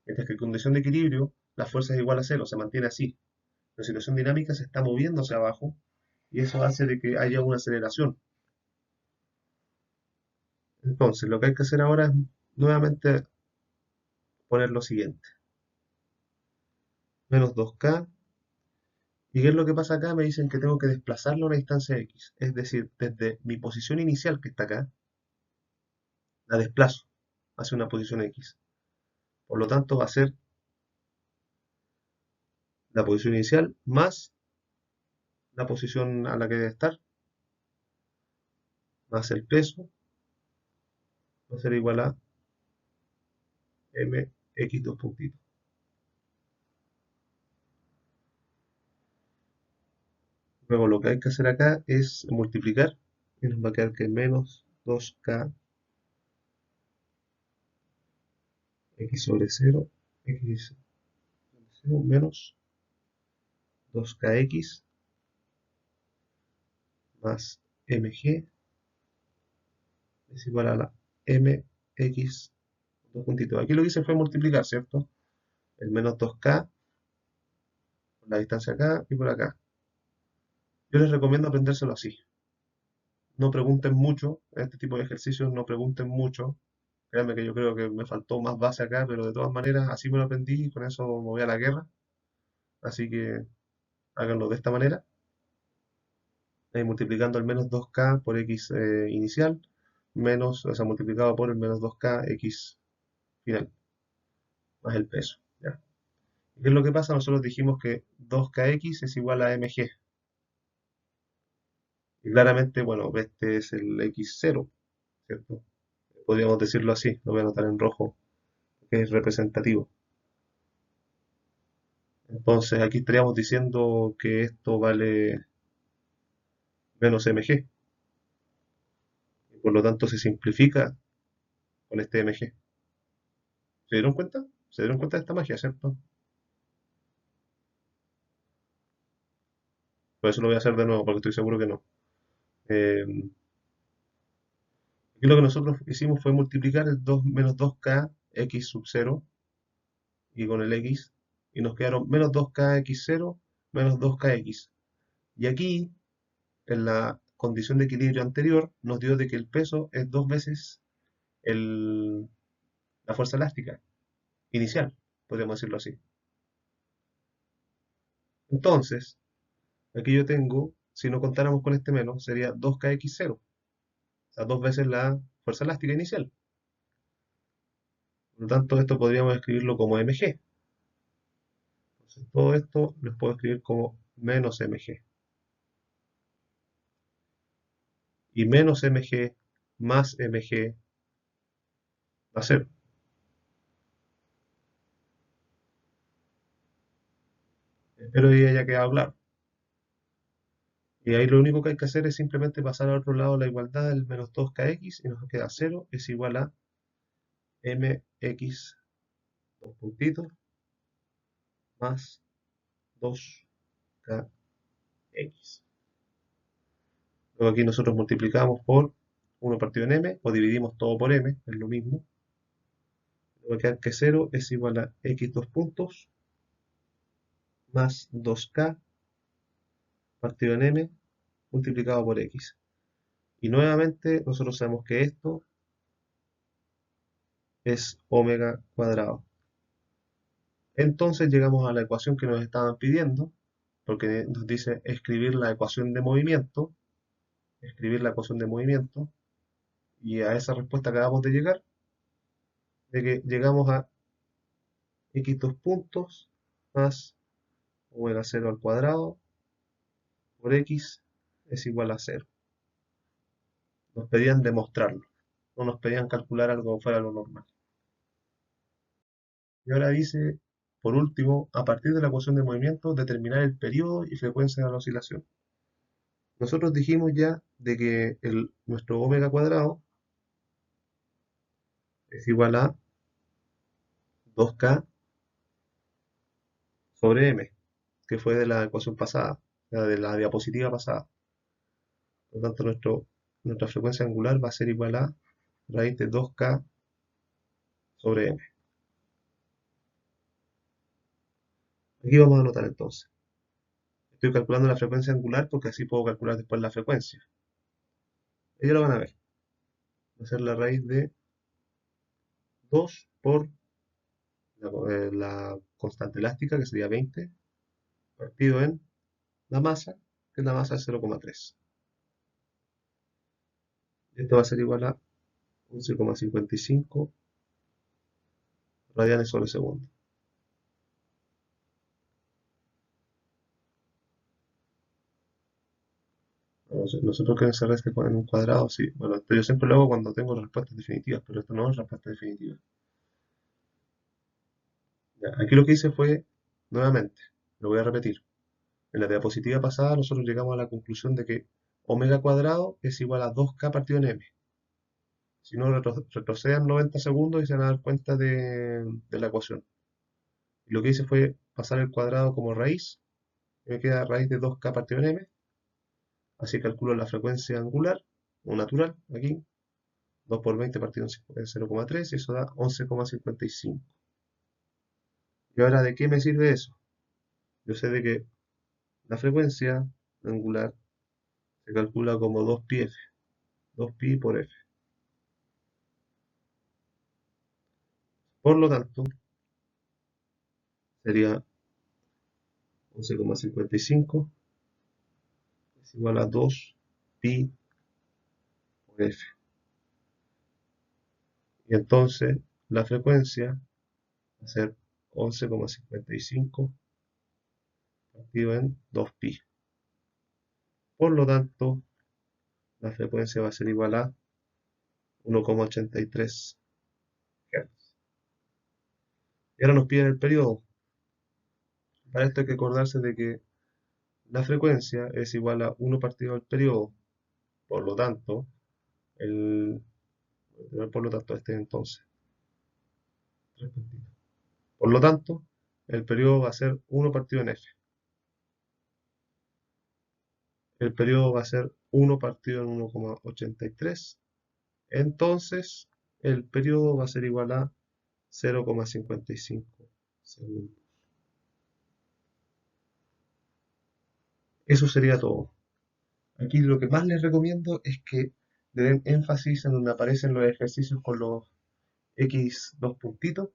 mientras que en condición de equilibrio la fuerza es igual a cero, se mantiene así. La situación dinámica se está moviendo hacia abajo y eso hace de que haya una aceleración. Entonces, lo que hay que hacer ahora es nuevamente poner lo siguiente. Menos 2k. ¿Y qué es lo que pasa acá? Me dicen que tengo que desplazarlo a una distancia x. Es decir, desde mi posición inicial que está acá, la desplazo hacia una posición x. Por lo tanto, va a ser la posición inicial más la posición a la que debe estar, más el peso, va a ser igual a mx dos puntitos. Luego lo que hay que hacer acá es multiplicar y nos va a quedar que menos 2k x sobre 0, x sobre 0 menos 2kx más mg es igual a la mx dos puntitos. Aquí lo que hice fue multiplicar, ¿cierto? El menos 2k por la distancia acá y por acá. Yo les recomiendo aprendérselo así. No pregunten mucho, en este tipo de ejercicios no pregunten mucho. Créanme que yo creo que me faltó más base acá, pero de todas maneras así me lo aprendí y con eso me voy a la guerra. Así que háganlo de esta manera, multiplicando el menos 2k por x inicial, menos, o sea, multiplicado por el menos 2k x final, más el peso. ¿Ya? ¿Qué es lo que pasa? Nosotros dijimos que 2kx es igual a mg. Y claramente, bueno, este es el x0, ¿cierto? Podríamos decirlo así, lo voy a anotar en rojo, que es representativo. Entonces aquí estaríamos diciendo que esto vale menos mg. Y por lo tanto se simplifica con este mg. ¿Se dieron cuenta? ¿Se dieron cuenta de esta magia, cierto? Por eso lo voy a hacer de nuevo, porque estoy seguro que no. Aquí lo que nosotros hicimos fue multiplicar el 2 menos 2k x sub 0 y con el x, y nos quedaron menos 2k x0 menos 2kx. Y aquí, en la condición de equilibrio anterior, nos dio de que el peso es dos veces el, la fuerza elástica inicial, podríamos decirlo así. Entonces, aquí yo tengo, si no contáramos con este menos, sería 2kx0, o sea, dos veces la fuerza elástica inicial. Por lo tanto, esto podríamos escribirlo como mg. Entonces, todo esto lo puedo escribir como menos mg. Y menos mg más mg va a ser. Espero que haya quedado claro. Y ahí lo único que hay que hacer es simplemente pasar al otro lado la igualdad del menos 2kx y nos queda 0 es igual a mx dos puntitos más 2kx. Luego aquí nosotros multiplicamos por 1 partido en m o dividimos todo por m, es lo mismo. Luego va a quedar que 0 es igual a x dos puntos más 2k partido en m multiplicado por x. Y nuevamente nosotros sabemos que esto es omega cuadrado. Entonces llegamos a la ecuación que nos estaban pidiendo, porque nos dice escribir la ecuación de movimiento, escribir la ecuación de movimiento, y a esa respuesta acabamos de llegar, de que llegamos a x dos puntos más omega 0 al cuadrado por x es igual a 0. Nos pedían demostrarlo, no nos pedían calcular algo fuera de lo normal. Y ahora dice por último, a partir de la ecuación de movimiento, determinar el periodo y frecuencia de la oscilación. Nosotros dijimos ya de que nuestro omega cuadrado es igual a 2K sobre M, que fue de la ecuación pasada, de la diapositiva pasada. Por lo tanto, nuestra frecuencia angular va a ser igual a raíz de 2K sobre M. Aquí vamos a anotar entonces. Estoy calculando la frecuencia angular porque así puedo calcular después la frecuencia. Ellos lo van a ver. Va a ser la raíz de 2 por la constante elástica, que sería 20, partido en la masa, que es la masa de 0,3. Esto va a ser igual a 11,55 radianes sobre segundo. Nosotros queremos cerrar este en un cuadrado, sí. Bueno, esto yo siempre lo hago cuando tengo las respuestas definitivas, pero esto no es respuesta definitiva. Ya, aquí lo que hice fue, nuevamente, lo voy a repetir. En la diapositiva pasada nosotros llegamos a la conclusión de que omega cuadrado es igual a 2K partido en M. Si no, retrocedan 90 segundos y se van a dar cuenta de la ecuación. Y lo que hice fue pasar el cuadrado como raíz, y me queda raíz de 2K partido en M. Así calculo la frecuencia angular, o natural, aquí, 2 por 20 partido en 0,3, y eso da 11,55. ¿Y ahora de qué me sirve eso? Yo sé de que la frecuencia angular se calcula como 2pi f, 2pi por f. Por lo tanto, sería 11,55 es igual a 2pi por f. Y entonces la frecuencia va a ser 11,55 partido en 2pi. Por lo tanto, la frecuencia va a ser igual a 1,83 Hz. Y ahora nos piden el periodo. Para esto hay que acordarse de que la frecuencia es igual a 1 partido del periodo. Por lo tanto, el, por lo tanto, este entonces. Por lo tanto, el periodo va a ser 1 partido en f. El periodo va a ser 1 partido en 1,83. Entonces, el periodo va a ser igual a 0,55 segundos. Eso sería todo. Aquí lo que más les recomiendo es que le den énfasis en donde aparecen los ejercicios con los X dos puntitos,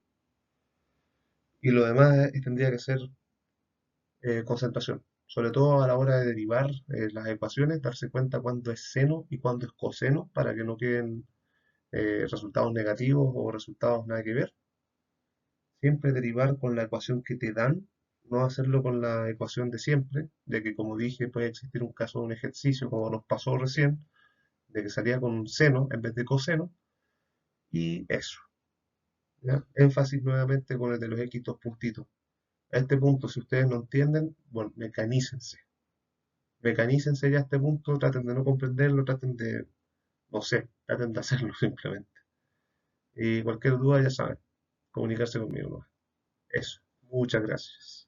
y lo demás tendría que ser concentración. Sobre todo a la hora de derivar las ecuaciones, darse cuenta cuándo es seno y cuándo es coseno para que no queden resultados negativos o resultados nada que ver. Siempre derivar con la ecuación que te dan, no hacerlo con la ecuación de siempre, de que como dije puede existir un caso de un ejercicio como nos pasó recién, de que salía con un seno en vez de coseno, y eso. ¿Ya? Énfasis nuevamente con el de los X dos puntitos. A este punto, si ustedes no entienden, bueno, mecanícense. Mecanícense ya a este punto, traten de no comprenderlo, traten de, no sé, traten de hacerlo simplemente. Y cualquier duda ya saben, comunicarse conmigo, ¿no? Eso. Muchas gracias.